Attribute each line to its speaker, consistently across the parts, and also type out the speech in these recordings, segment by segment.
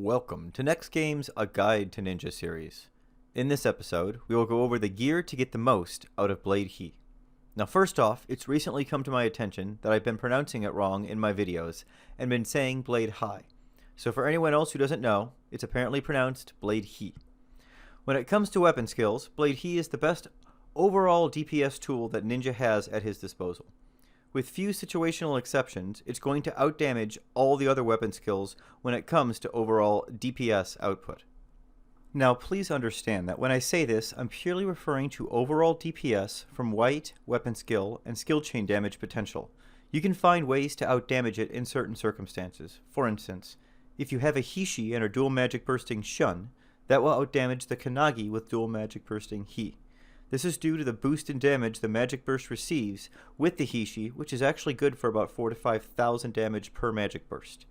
Speaker 1: Welcome to NEXTGames, a guide to Ninja series. In this episode, we will go over the gear to get the most out of Blade He. Now first off, it's recently come to my attention that I've been pronouncing it wrong in my videos and been saying Blade High. So for anyone else who doesn't know, it's apparently pronounced Blade He. When it comes to weapon skills, Blade He is the best overall DPS tool that Ninja has at his disposal. With few situational exceptions, it's going to outdamage all the other weapon skills when it comes to overall DPS output. Now please understand that when I say this, I'm purely referring to overall DPS from white, weapon skill, and skill chain damage potential. You can find ways to outdamage it in certain circumstances. For instance, if you have a Hishi and a dual magic bursting Shun, that will outdamage the Kanagi with dual magic bursting He. This is due to the boost in damage the Magic Burst receives with the Hishi, which is actually good for about 4,000 to 5,000 damage per Magic Burst.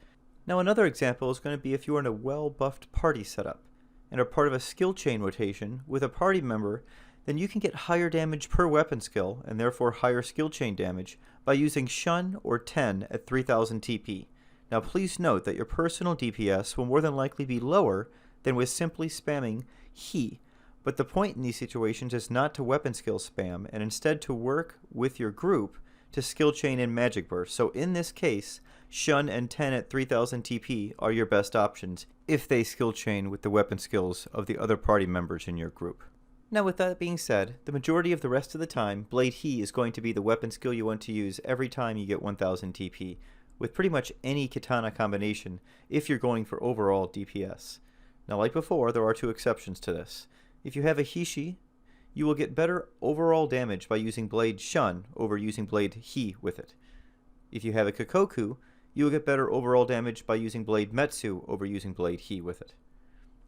Speaker 1: Now another example is going to be if you are in a well-buffed party setup and are part of a skill chain rotation with a party member, then you can get higher damage per weapon skill and therefore higher skill chain damage by using Shun or Ten at 3000 TP. Now please note that your personal DPS will more than likely be lower than with simply spamming He. But the point in these situations is not to weapon skill spam, and instead to work with your group to skill chain and magic burst. So in this case, Shun and Ten at 3000 TP are your best options if they skill chain with the weapon skills of the other party members in your group. Now with that being said, the majority of the rest of the time, Blade He is going to be the weapon skill you want to use every time you get 1000 TP, with pretty much any katana combination if you're going for overall DPS. Now like before, there are two exceptions to this. If you have a Hishi, you will get better overall damage by using Blade Shun over using Blade He with it. If you have a Kikoku, you will get better overall damage by using Blade Metsu over using Blade He with it.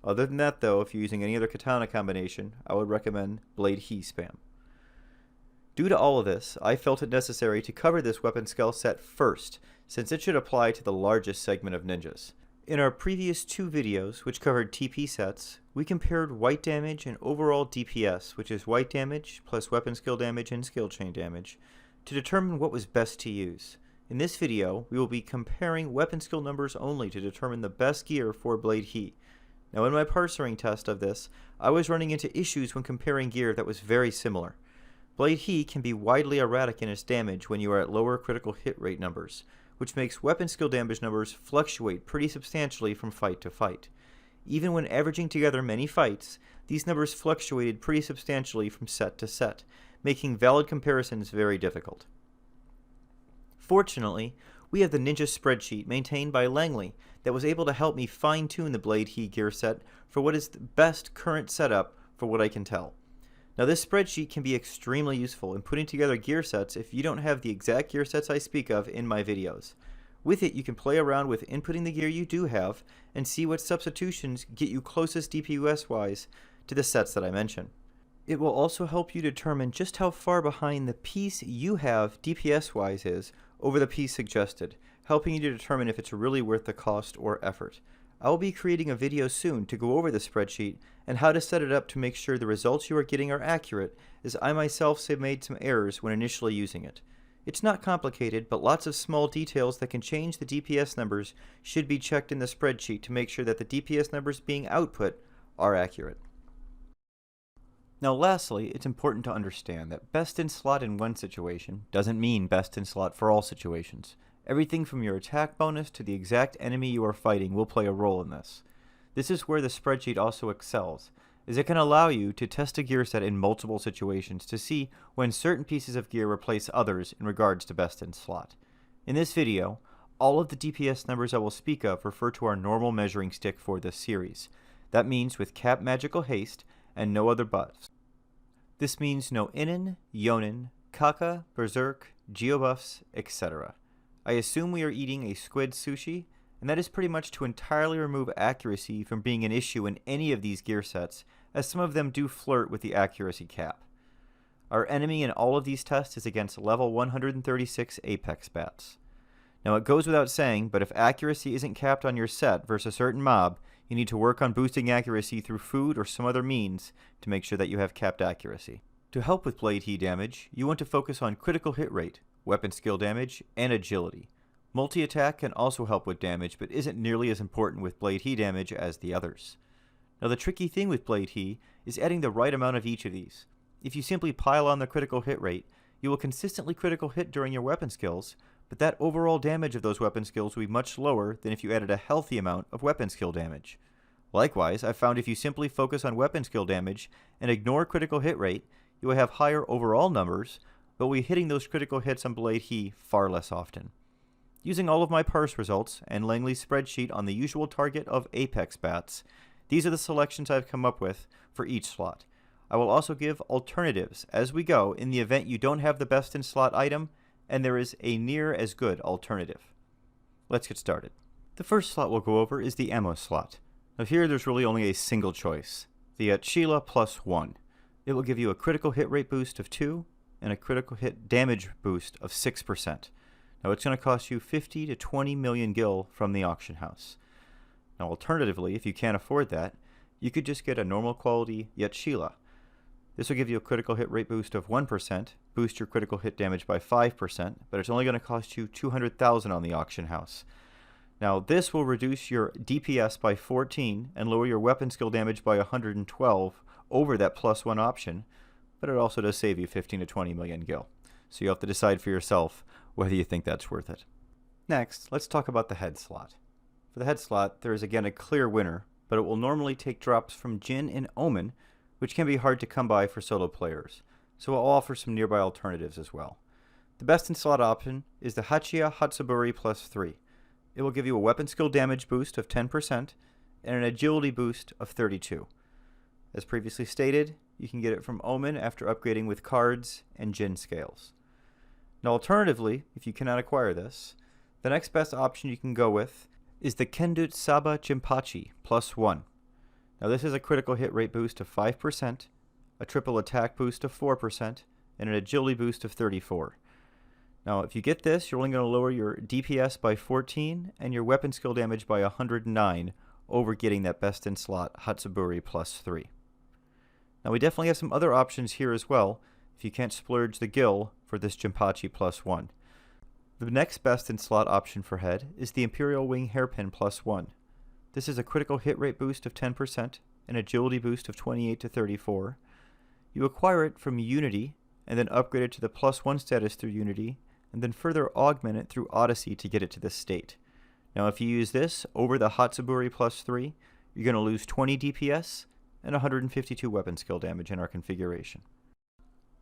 Speaker 1: Other than that though, if you're using any other katana combination, I would recommend Blade He spam. Due to all of this, I felt it necessary to cover this weapon skill set first, since it should apply to the largest segment of ninjas. In our previous two videos, which covered TP sets, we compared white damage and overall DPS, which is white damage plus weapon skill damage and skill chain damage, to determine what was best to use. In this video, we will be comparing weapon skill numbers only to determine the best gear for Blade He. Now in my parsering test of this, I was running into issues when comparing gear that was very similar. Blade He can be widely erratic in its damage when you are at lower critical hit rate numbers, which makes weapon skill damage numbers fluctuate pretty substantially from fight to fight. Even when averaging together many fights, these numbers fluctuated pretty substantially from set to set, making valid comparisons very difficult. Fortunately, we have the Ninja Spreadsheet maintained by Langley that was able to help me fine-tune the Blade He gear set for what is the best current setup for what I can tell. Now this spreadsheet can be extremely useful in putting together gear sets if you don't have the exact gear sets I speak of in my videos. With it, you can play around with inputting the gear you do have and see what substitutions get you closest DPS-wise to the sets that I mention. It will also help you determine just how far behind the piece you have DPS-wise is over the piece suggested, helping you to determine if it's really worth the cost or effort. I will be creating a video soon to go over the spreadsheet and how to set it up to make sure the results you are getting are accurate, as I myself have made some errors when initially using it. It's not complicated, but lots of small details that can change the DPS numbers should be checked in the spreadsheet to make sure that the DPS numbers being output are accurate. Now lastly, it's important to understand that best in slot in one situation doesn't mean best in slot for all situations. Everything from your attack bonus to the exact enemy you are fighting will play a role in this. This is where the spreadsheet also excels, as it can allow you to test a gear set in multiple situations to see when certain pieces of gear replace others in regards to best in slot. In this video, all of the DPS numbers I will speak of refer to our normal measuring stick for this series. That means with cap magical haste and no other buffs. This means no Inin, Yonin, Kaka, Berserk, Geobuffs, etc. I assume we are eating a squid sushi, and that is pretty much to entirely remove accuracy from being an issue in any of these gear sets, as some of them do flirt with the accuracy cap. Our enemy in all of these tests is against level 136 Apex bats. Now it goes without saying, but if accuracy isn't capped on your set versus a certain mob, you need to work on boosting accuracy through food or some other means to make sure that you have capped accuracy. To help with Blade He damage, you want to focus on critical hit rate, weapon skill damage, and agility. Multi-attack can also help with damage, but isn't nearly as important with Blade He damage as the others. Now the tricky thing with Blade He is adding the right amount of each of these. If you simply pile on the critical hit rate, you will consistently critical hit during your weapon skills, but that overall damage of those weapon skills will be much lower than if you added a healthy amount of weapon skill damage. Likewise, I've found if you simply focus on weapon skill damage and ignore critical hit rate, you will have higher overall numbers, but will be hitting those critical hits on Blade He far less often. Using all of my parse results and Langley's spreadsheet on the usual target of Apex bats, these are the selections I've come up with for each slot. I will also give alternatives as we go in the event you don't have the best in slot item and there is a near as good alternative. Let's get started. The first slot we'll go over is the ammo slot. Now here there's really only a single choice, the Sheila +1. It will give you a critical hit rate boost of 2 and a critical hit damage boost of 6%. Now it's going to cost you 50 to 20 million gil from the auction house. Now alternatively, if you can't afford that, you could just get a normal quality Sheila. This will give you a critical hit rate boost of 1%, boost your critical hit damage by 5%, but it's only going to cost you 200,000 on the auction house. Now this will reduce your DPS by 14 and lower your weapon skill damage by 112 over that +1 option, but it also does save you 15 to 20 million gil. So you have to decide for yourself whether you think that's worth it. Next, let's talk about the head slot. For the head slot, there is again a clear winner, but it will normally take drops from Jin and Omen, which can be hard to come by for solo players, so I'll offer some nearby alternatives as well. The best in slot option is the Hachiya Hatsuburi +3. It will give you a weapon skill damage boost of 10% and an agility boost of 32. As previously stated, you can get it from Omen after upgrading with cards and Jin scales. Now alternatively, if you cannot acquire this, the next best option you can go with is the Kendut Saba Jinpachi +1. Now this is a critical hit rate boost of 5%, a triple attack boost of 4%, and an agility boost of 34. Now if you get this, you're only going to lower your DPS by 14 and your weapon skill damage by 109 over getting that best in slot Hatsuburi +3. Now we definitely have some other options here as well if you can't splurge the gil for this Jinpachi +1. The next best in slot option for head is the Imperial Wing Hairpin +1. This is a critical hit rate boost of 10%, an agility boost of 28 to 34. You acquire it from Unity and then upgrade it to the +1 status through Unity and then further augment it through Odyssey to get it to this state. Now if you use this over the Hatsuburi +3, you're going to lose 20 DPS and 152 weapon skill damage in our configuration.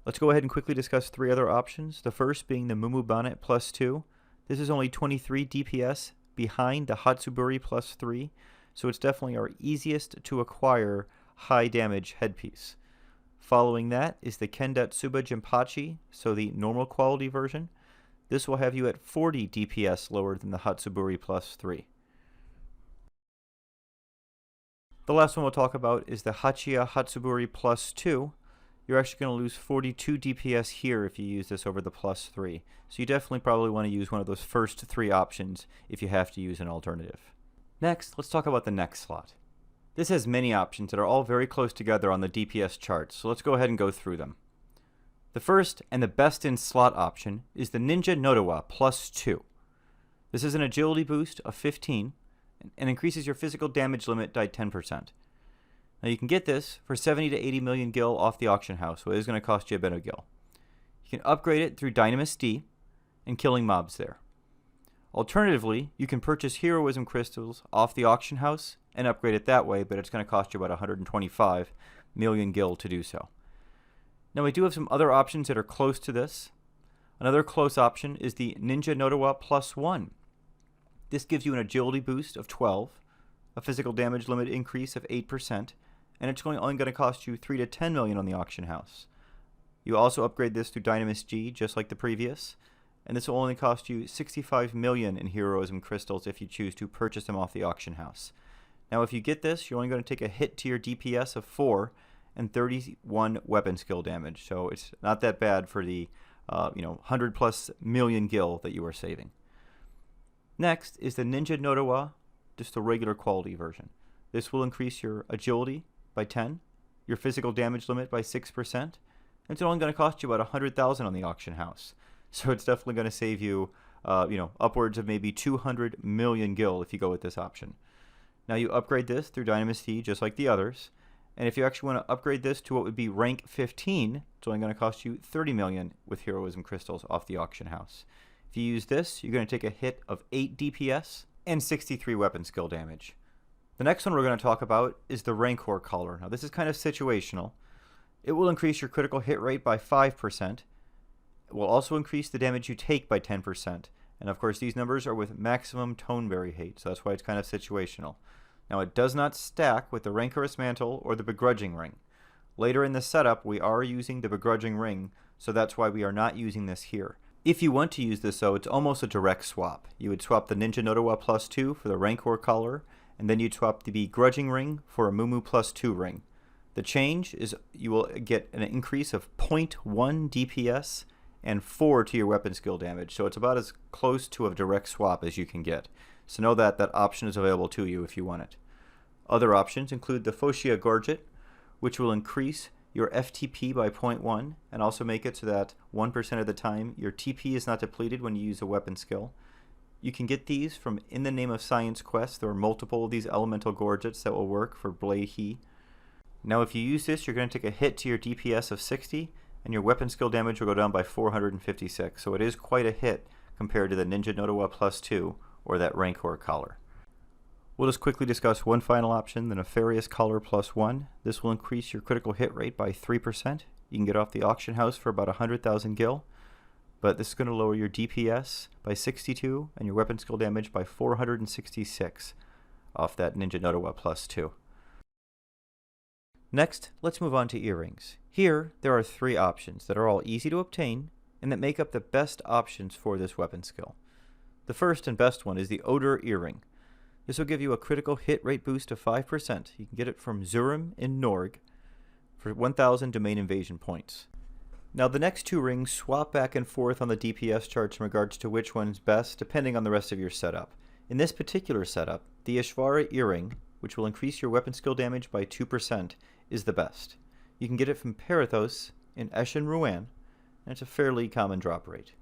Speaker 1: Let's go ahead and quickly discuss three other options, the first being the Mumu Bonnet +2. This is only 23 DPS behind the Hatsuburi +3, so it's definitely our easiest to acquire high damage headpiece. Following that is the Kendatsuba Jinpachi, so the normal quality version. This will have you at 40 DPS lower than the Hatsuburi +3. The last one we'll talk about is the Hachiya Hatsuburi +2. You're actually going to lose 42 DPS here if you use this over the +3. So you definitely probably want to use one of those first three options if you have to use an alternative. Next, let's talk about the next slot. This has many options that are all very close together on the DPS chart, so let's go ahead and go through them. The first and the best in slot option is the Ninja Nodowa +2. This is an agility boost of 15 and increases your physical damage limit by 10%. Now you can get this for 70 to 80 million gil off the auction house, so it is going to cost you a bit of gil. You can upgrade it through Dynamis D and killing mobs there. Alternatively, you can purchase heroism crystals off the auction house and upgrade it that way, but it's going to cost you about 125 million gil to do so. Now we do have some other options that are close to this. Another close option is the Ninja Nodowa +1. This gives you an agility boost of 12, a physical damage limit increase of 8%, and it's only going to cost you 3 to 10 million on the auction house. You also upgrade this through Dynamis G, just like the previous, and this will only cost you 65 million in heroism crystals if you choose to purchase them off the auction house. Now if you get this, you're only going to take a hit to your DPS of 4 and 31 weapon skill damage, so it's not that bad for the 100 plus million gil that you are saving. Next is the Ninja Nodowa, just the regular quality version. This will increase your agility by 10, your physical damage limit by 6%, and it's only going to cost you about 100,000 on the auction house. So it's definitely going to save you upwards of maybe 200 million gil if you go with this option. Now you upgrade this through Dynasty just like the others, and if you actually want to upgrade this to what would be rank 15, it's only going to cost you 30 million with heroism crystals off the auction house. If you use this, you're going to take a hit of 8 DPS and 63 weapon skill damage. The next one we're going to talk about is the Rancor Collar. Now this is kind of situational. It will increase your critical hit rate by 5%. It will also increase the damage you take by 10%. And of course these numbers are with maximum Toneberry hate, so that's why it's kind of situational. Now it does not stack with the Rancorous Mantle or the Begrudging Ring. Later in the setup we are using the Begrudging Ring, so that's why we are not using this here. If you want to use this though, it's almost a direct swap. You would swap the Ninja Nodowa +2 for the Rancor Collar, and then you'd swap the Begrudging Ring for a Mumu +2 ring. The change is you will get an increase of 0.1 DPS and 4 to your weapon skill damage, so it's about as close to a direct swap as you can get. So know that that option is available to you if you want it. Other options include the Fuchsia Gorget, which will increase your FTP by 0.1 and also make it so that 1% of the time your TP is not depleted when you use a weapon skill. You can get these from In the Name of Science quests. There are multiple of these elemental gorgets that will work for Blade He. Now if you use this, you're going to take a hit to your DPS of 60 and your weapon skill damage will go down by 456, so it is quite a hit compared to the Ninja Nodowa +2 or that Rancor Collar. We'll just quickly discuss one final option, the Nefarious Collar +1. This will increase your critical hit rate by 3%. You can get off the auction house for about 100,000 gil, but this is going to lower your DPS by 62 and your weapon skill damage by 466 off that Ninja Nodowa +2. Next, let's move on to earrings. Here, there are 3 options that are all easy to obtain and that make up the best options for this weapon skill. The first and best one is the Odor Earring. This will give you a critical hit rate boost of 5%. You can get it from Zurim in Norg for 1,000 domain invasion points. Now the next 2 rings swap back and forth on the DPS charts in regards to which one's best depending on the rest of your setup. In this particular setup, the Ishvara Earring, which will increase your weapon skill damage by 2%, is the best. You can get it from Perithos in Eshin Ruan, and it's a fairly common drop rate.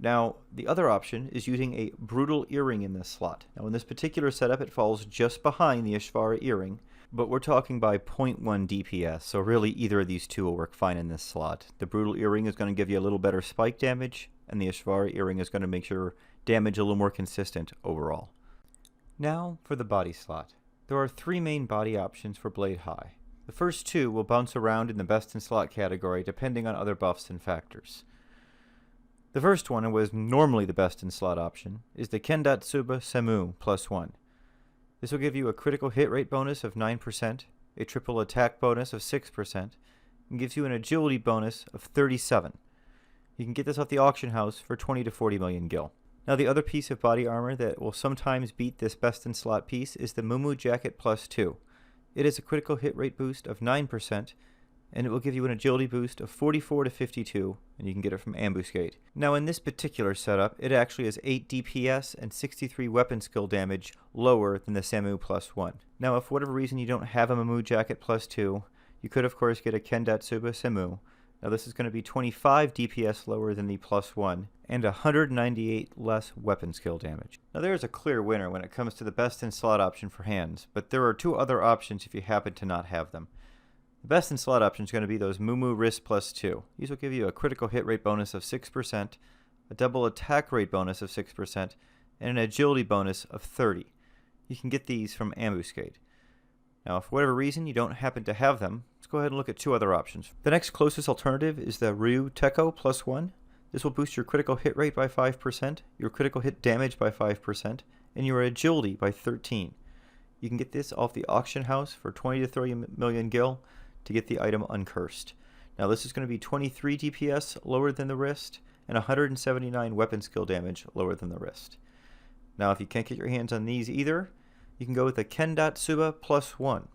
Speaker 1: Now, the other option is using a Brutal Earring in this slot. Now, in this particular setup, it falls just behind the Ishvara Earring, but we're talking by 0.1 DPS, so really either of these two will work fine in this slot. The Brutal Earring is going to give you a little better spike damage, and the Ishvara Earring is going to make your damage a little more consistent overall. Now, for the body slot. There are 3 main body options for Blade High. The first 2 will bounce around in the best in slot category depending on other buffs and factors. The first one, and was normally the best in slot option, is the Kendatsuba Semu +1. This will give you a critical hit rate bonus of 9%, a triple attack bonus of 6%, and gives you an agility bonus of 37. You can get this off the auction house for 20 to 40 million gil. Now the other piece of body armor that will sometimes beat this best in slot piece is the Mumu Jacket +2. It is a critical hit rate boost of 9%, and it will give you an agility boost of 44 to 52, and you can get it from Ambuscade. Now in this particular setup, it actually has 8 DPS and 63 weapon skill damage lower than the Semu +1. Now if for whatever reason you don't have a Mumu Jacket +2, you could of course get a Kendatsuba Semu. Now this is going to be 25 DPS lower than the +1, and 198 less weapon skill damage. Now there is a clear winner when it comes to the best in slot option for hands, but there are 2 other options if you happen to not have them. The best in slot option is going to be those Mumu Wrist +2. These will give you a critical hit rate bonus of 6%, a double attack rate bonus of 6%, and an agility bonus of 30. You can get these from Ambuscade. Now, if for whatever reason you don't happen to have them, let's go ahead and look at 2 other options. The next closest alternative is the Ryu Teko +1. This will boost your critical hit rate by 5%, your critical hit damage by 5%, and your agility by 13. You can get this off the auction house for 20 to 30 million gil to get the item Uncursed. Now this is going to be 23 DPS lower than the wrist, and 179 weapon skill damage lower than the wrist. Now if you can't get your hands on these either, you can go with the Kendatsuba +1.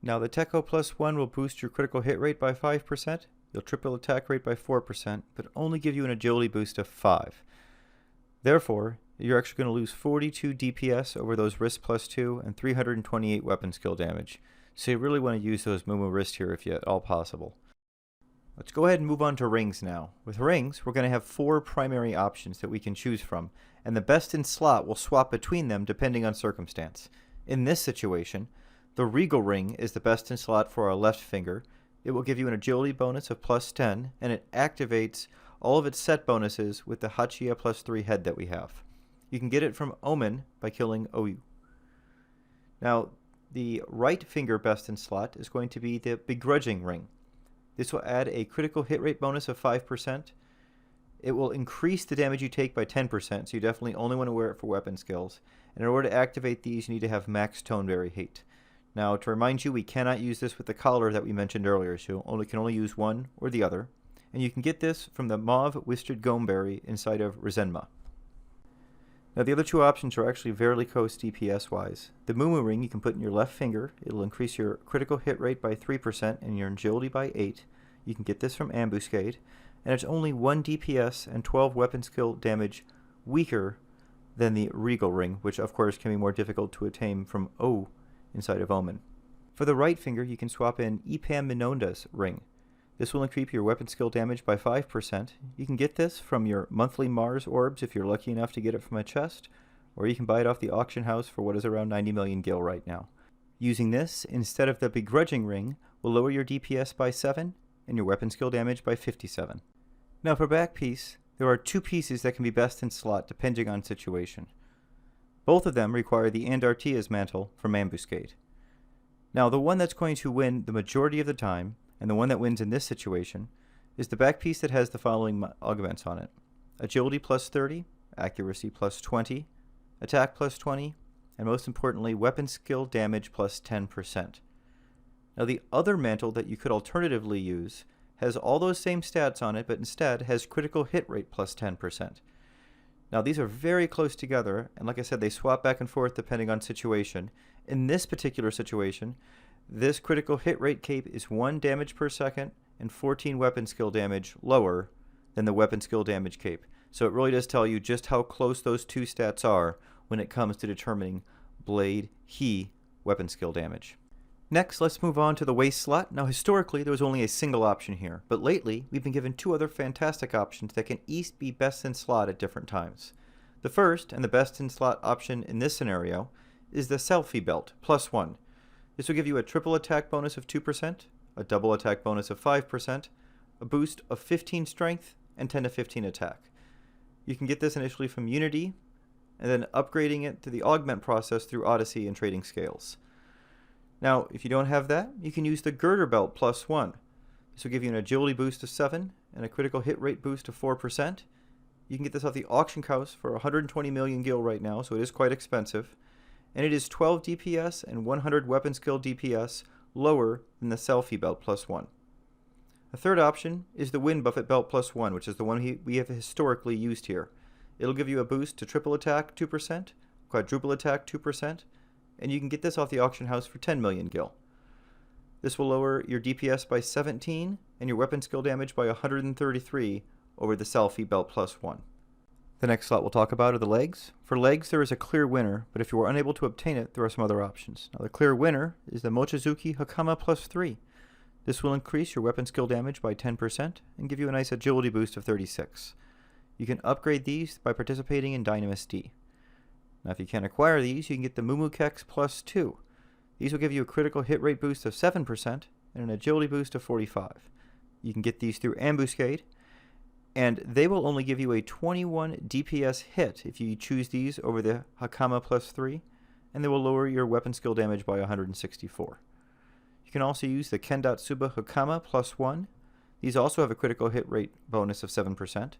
Speaker 1: Now the Teko +1 will boost your critical hit rate by 5%, your triple attack rate by 4%, but only give you an agility boost of 5. Therefore, you're actually going to lose 42 DPS over those wrist +2 and 328 weapon skill damage. So you really want to use those Mumu wrist here if at all possible. Let's go ahead and move on to rings now. With rings, we're going to have 4 primary options that we can choose from, and the best in slot will swap between them depending on circumstance. In this situation, the Regal ring is the best in slot for our left finger. It will give you an agility bonus of plus 10, and it activates all of its set bonuses with the Hachia plus 3 head that we have. You can get it from Omen by killing OU. Now, the right finger best in slot is going to be the Begrudging ring. This will add a critical hit rate bonus of 5%. It will increase the damage you take by 10%, so you definitely only want to wear it for weapon skills. And in order to activate these, you need to have max Toneberry hate. Now, to remind you, we cannot use this with the collar that we mentioned earlier, so you can only use one or the other. And you can get this from the Mauve Wisted Gomeberry inside of Resenma. Now, the other 2 options are actually fairly close DPS-wise. The Mumu ring you can put in your left finger. It'll increase your critical hit rate by 3% and your agility by 8. You can get this from Ambuscade, and it's only 1 DPS and 12 weapon skill damage weaker than the Regal ring, which of course can be more difficult to attain from O inside of Omen. For the right finger, you can swap in Epam Minonda's ring. This will increase your weapon skill damage by 5%. You can get this from your monthly Mars orbs if you're lucky enough to get it from a chest, or you can buy it off the auction house for what is around 90 million gil right now. Using this instead of the Begrudging ring will lower your DPS by 7 and your weapon skill damage by 57. Now for Backpiece, there are 2 pieces that can be best in slot depending on situation. Both of them require the Andartia's mantle from Ambuscade. Now the one that's going to win the majority of the time, and the one that wins in this situation, is the Backpiece that has the following augments on it: agility plus 30, accuracy plus 20, attack plus 20, and most importantly, weapon skill damage plus 10%. Now the other mantle that you could alternatively use has all those same stats on it, but instead has critical hit rate plus 10%. Now these are very close together, and like I said, they swap back and forth depending on situation. In this particular situation, this critical hit rate cape is 1 damage per second and 14 weapon skill damage lower than the weapon skill damage cape. So it really does tell you just how close those 2 stats are when it comes to determining blade he weapon skill damage. Next, let's move on to the waist slot. Now historically, there was only a single option here, but lately we've been given 2 other fantastic options that can each be best in slot at different times. The first, and the best in slot option in this scenario, is the Selfie Belt, plus 1. This will give you a triple attack bonus of 2%, a double attack bonus of 5%, a boost of 15 strength, and 10 to 15 attack. You can get this initially from Unity, and then upgrading it to the augment process through Odyssey and Trading Scales. Now, if you don't have that, you can use the Girder Belt plus 1. This will give you an agility boost of 7 and a critical hit rate boost of 4%. You can get this off the auction house for 120 million gil right now, so it is quite expensive. And it is 12 DPS and 100 weapon skill DPS lower than the Selfie Belt plus 1. A third option is the Wind Buffet Belt plus 1, which is the one we have historically used here. It'll give you a boost to triple attack 2%, quadruple attack 2%, and you can get this off the auction house for 10 million gil. This will lower your DPS by 17 and your weapon skill damage by 133 over the Selfie Belt plus 1. The next slot we'll talk about are the legs. For legs, there is a clear winner, but if you are unable to obtain it, there are some other options. Now, the clear winner is the Mochizuki Hakama plus 3. This will increase your weapon skill damage by 10% and give you a nice agility boost of 36. You can upgrade these by participating in Dynamis D. Now, if you can't acquire these, you can get the Mumukex plus 2. These will give you a critical hit rate boost of 7% and an agility boost of 45. You can get these through Ambuscade, and they will only give you a 21 DPS hit if you choose these over the Hakama plus 3, and they will lower your weapon skill damage by 164. You can also use the Kendatsuba Hakama plus 1. These also have a critical hit rate bonus of 7%.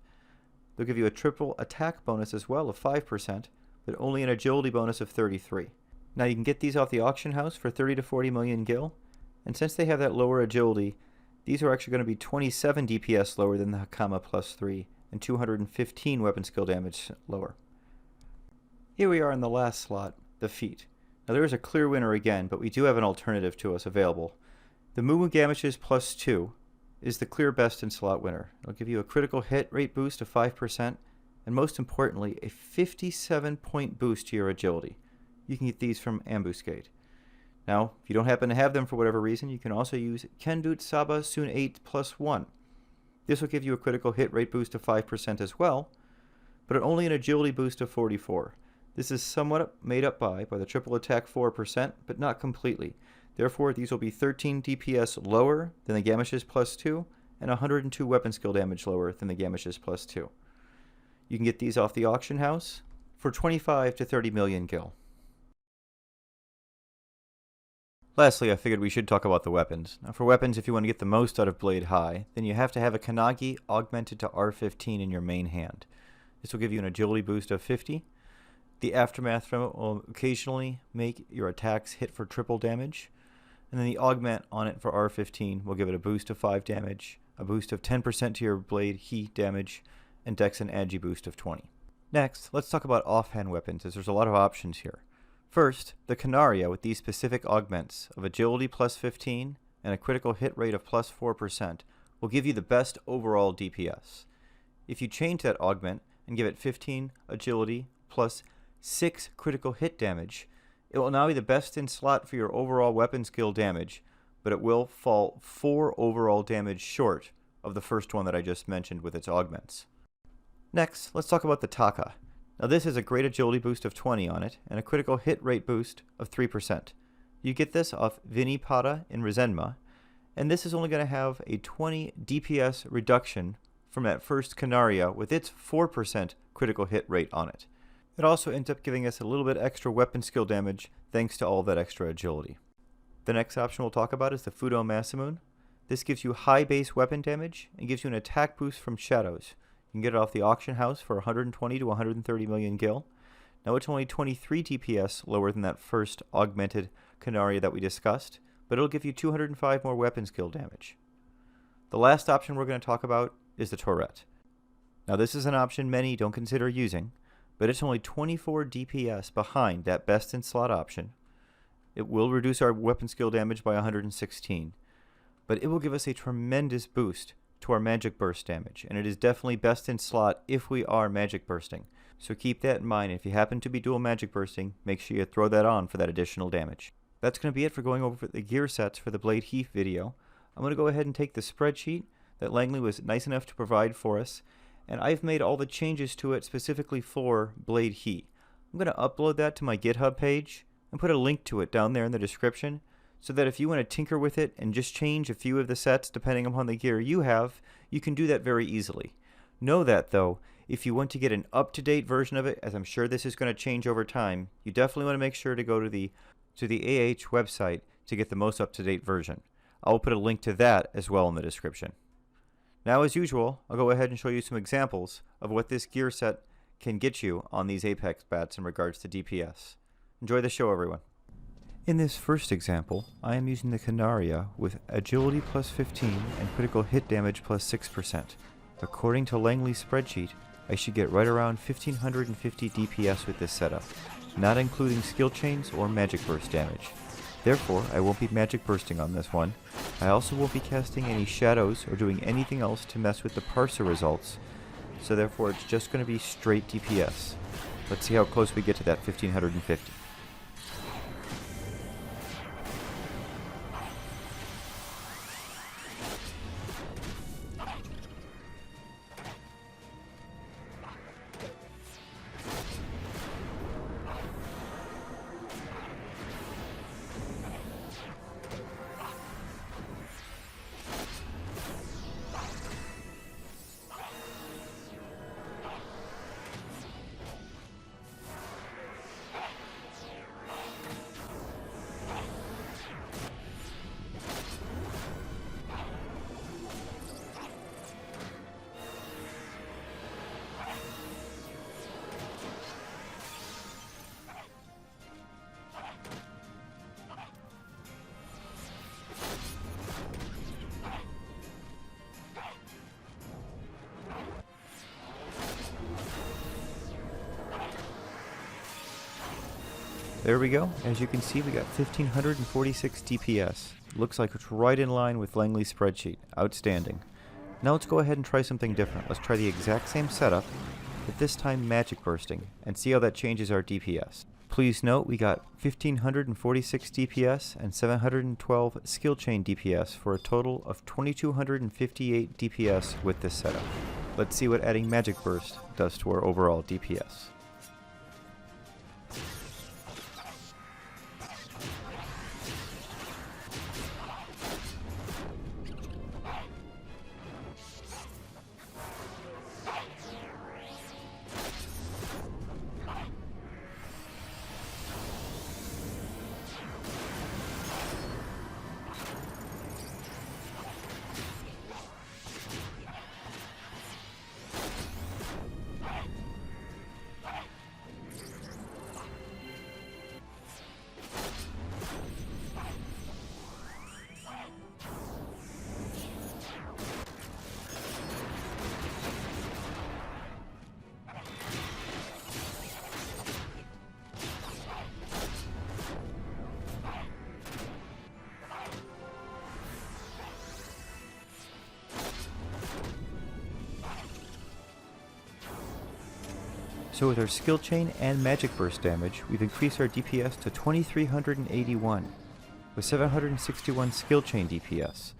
Speaker 1: They'll give you a triple attack bonus as well of 5%, but only an agility bonus of 33. Now you can get these off the auction house for 30 to 40 million gil, and since they have that lower agility, these are actually going to be 27 DPS lower than the Hakama plus 3 and 215 weapon skill damage lower. Here we are in the last slot, the feet. Now there is a clear winner again, but we do have an alternative to us available. The Mumu Gamishes plus 2 is the clear best in slot winner. It'll give you a critical hit rate boost of 5%, and most importantly, a 57-point boost to your agility. You can get these from Ambuscade. Now, if you don't happen to have them for whatever reason, you can also use Kendut Saba Sun 8 plus 1. This will give you a critical hit rate boost of 5% as well, but only an agility boost of 44. This is somewhat made up by the triple attack 4%, but not completely. Therefore, these will be 13 DPS lower than the Gamishes plus 2, and 102 weapon skill damage lower than the Gamishes plus 2. You can get these off the auction house for 25 to 30 million gil. Lastly, I figured we should talk about the weapons. Now for weapons, if you want to get the most out of Blade High, then you have to have a Kanagi augmented to R15 in your main hand. This will give you an agility boost of 50. The aftermath from it will occasionally make your attacks hit for triple damage. And then the augment on it for R15 will give it a boost of 5 damage, a boost of 10% to your blade heat damage, and Dex and Agi boost of 20. Next, let's talk about offhand weapons, as there's a lot of options here. First, the Canaria with these specific augments of agility plus 15 and a critical hit rate of plus 4% will give you the best overall DPS. If you change that augment and give it 15 agility plus 6 critical hit damage, it will now be the best in slot for your overall weapon skill damage, but it will fall 4 overall damage short of the first one that I just mentioned with its augments. Next, let's talk about the Taka. Now this has a great agility boost of 20 on it, and a critical hit rate boost of 3%. You get this off Vinipada in Resenma, and this is only going to have a 20 DPS reduction from that first Canaria with its 4% critical hit rate on it. It also ends up giving us a little bit extra weapon skill damage thanks to all that extra agility. The next option we'll talk about is the Fudo Masamune. This gives you high base weapon damage and gives you an attack boost from shadows. You can get it off the auction house for 120 to 130 million gil. Now it's only 23 DPS lower than that first augmented Canaria that we discussed, but it'll give you 205 more weapon skill damage. The last option we're going to talk about is the Tourette. Now this is an option many don't consider using, but it's only 24 DPS behind that best in slot option. It will reduce our weapon skill damage by 116, but it will give us a tremendous boost to our magic burst damage, and it is definitely best in slot if we are magic bursting. So keep that in mind. If you happen to be dual magic bursting, make sure you throw that on for that additional damage. That's going to be it for going over the gear sets for the Blade Heath video. I'm going to go ahead and take the spreadsheet that Langley was nice enough to provide for us, and I've made all the changes to it specifically for Blade Heat. I'm going to upload that to my GitHub page and put a link to it down there in the description, so that if you want to tinker with it and just change a few of the sets depending upon the gear you have, you can do that very easily. Know that though, if you want to get an up-to-date version of it, as I'm sure this is going to change over time, you definitely want to make sure to go to the AH website to get the most up-to-date version. I'll put a link to that as well in the description. Now as usual, I'll go ahead and show you some examples of what this gear set can get you on these Apex bats in regards to DPS. Enjoy the show, everyone. In this first example, I am using the Canaria with agility plus 15 and critical hit damage plus 6%. According to Langley's spreadsheet, I should get right around 1550 DPS with this setup, not including skill chains or magic burst damage. Therefore, I won't be magic bursting on this one. I also won't be casting any shadows or doing anything else to mess with the parser results, so therefore it's just going to be straight DPS. Let's see how close we get to that 1550. There we go. As you can see, we got 1546 DPS. Looks like it's right in line with Langley's spreadsheet. Outstanding. Now let's go ahead and try something different. Let's try the exact same setup, but this time magic bursting, and see how that changes our DPS. Please note we got 1546 DPS and 712 skill chain DPS for a total of 2258 DPS with this setup. Let's see what adding Magic Burst does to our overall DPS. So with our skill chain and magic burst damage, we've increased our DPS to 2381, with 761 skill chain DPS.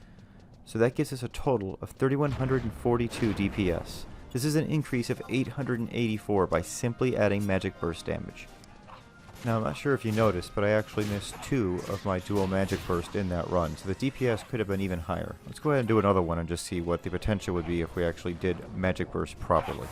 Speaker 1: So that gives us a total of 3142 DPS. This is an increase of 884 by simply adding magic burst damage. Now I'm not sure if you noticed, but I actually missed 2 of my dual magic burst in that run, so the DPS could have been even higher. Let's go ahead and do another one and just see what the potential would be if we actually did magic burst properly.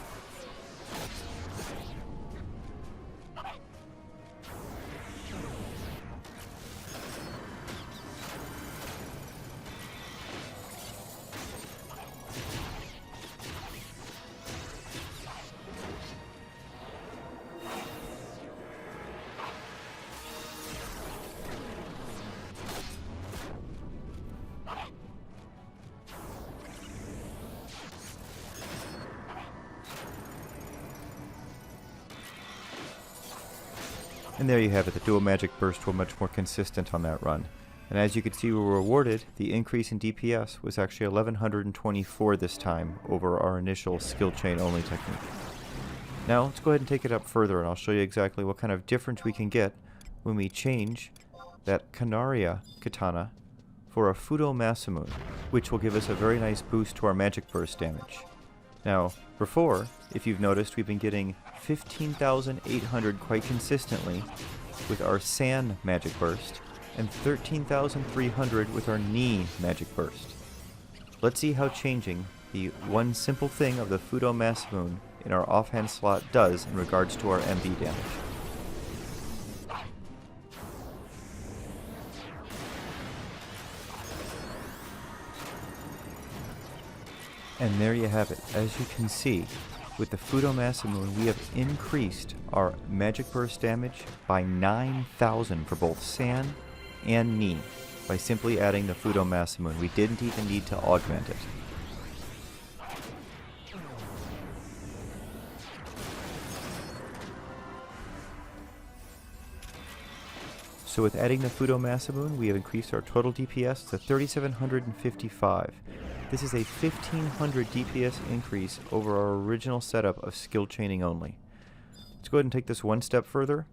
Speaker 1: And there you have it, the dual magic burst were much more consistent on that run. And as you can see, we were rewarded, the increase in DPS was actually 1124 this time over our initial skill chain only technique. Now let's go ahead and take it up further and I'll show you exactly what kind of difference we can get when we change that Canaria katana for a Fudo Masamune, which will give us a very nice boost to our magic burst damage. Now, before, if you've noticed, we've been getting 15,800 quite consistently with our San Magic Burst, and 13,300 with our Ni Magic Burst. Let's see how changing the one simple thing of the Fudo Masamune in our offhand slot does in regards to our MB damage. And there you have it. As you can see, with the Fudo Masamune, we have increased our magic burst damage by 9,000 for both San and Ni by simply adding the Fudo Masamune. We didn't even need to augment it. So with adding the Fudo Masamune, we have increased our total DPS to 3,755. This is a 1500 DPS increase over our original setup of skill chaining only. Let's go ahead and take this one step further.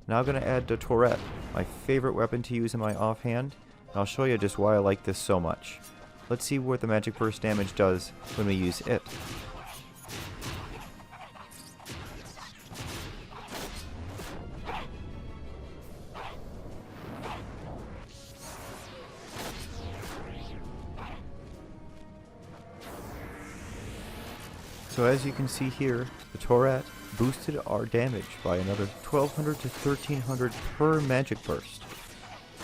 Speaker 1: Now I'm going to add the Tourette, my favorite weapon to use in my offhand, and I'll show you just why I like this so much. Let's see what the magic burst damage does when we use it. So as you can see here, the Tourette boosted our damage by another 1200 to 1300 per magic burst.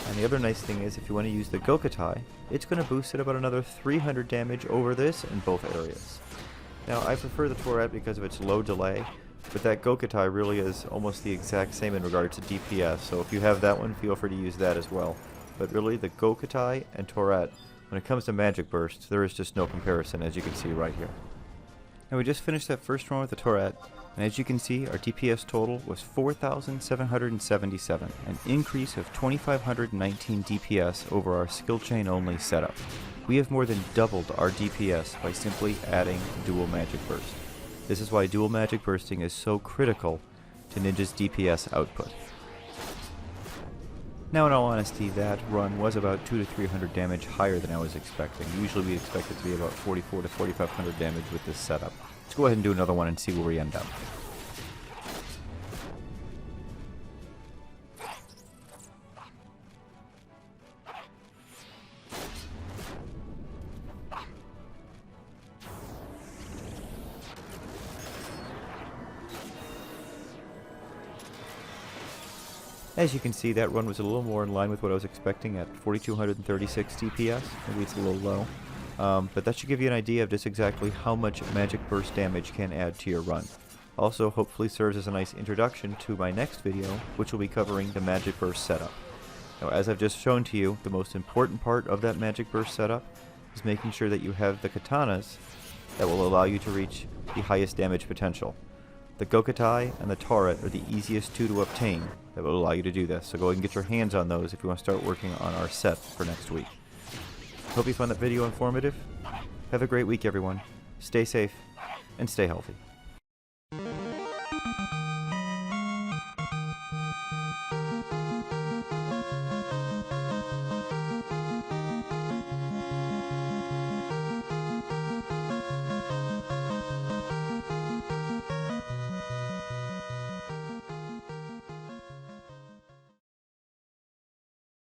Speaker 1: And the other nice thing is if you want to use the Gokatai, it's going to boost it about another 300 damage over this in both areas. Now I prefer the Tourette because of its low delay, but that Gokatai really is almost the exact same in regards to DPS, so if you have that one, feel free to use that as well. But really the Gokatai and Tourette, when it comes to magic burst, there is just no comparison, as you can see right here. Now we just finished that first run with the Tourette, and as you can see, our DPS total was 4,777, an increase of 2,519 DPS over our skill chain only setup. We have more than doubled our DPS by simply adding dual magic burst. This is why dual magic bursting is so critical to Ninja's DPS output. Now, in all honesty, that run was about 200 to 300 damage higher than I was expecting. Usually we expect it to be about 44 to 4500 damage with this setup. Let's go ahead and do another one and see where we end up. As you can see, that run was a little more in line with what I was expecting at 4236 DPS. Maybe it's a little low. But that should give you an idea of just exactly how much magic burst damage can add to your run. Also, hopefully serves as a nice introduction to my next video, which will be covering the magic burst setup. Now, as I've just shown to you, the most important part of that magic burst setup is making sure that you have the katanas that will allow you to reach the highest damage potential. The Gokatai and the Turret are the easiest two to obtain that will allow you to do this, so go ahead and get your hands on those if you want to start working on our set for next week. Hope you found that video informative. Have a great week, everyone. Stay safe and stay healthy.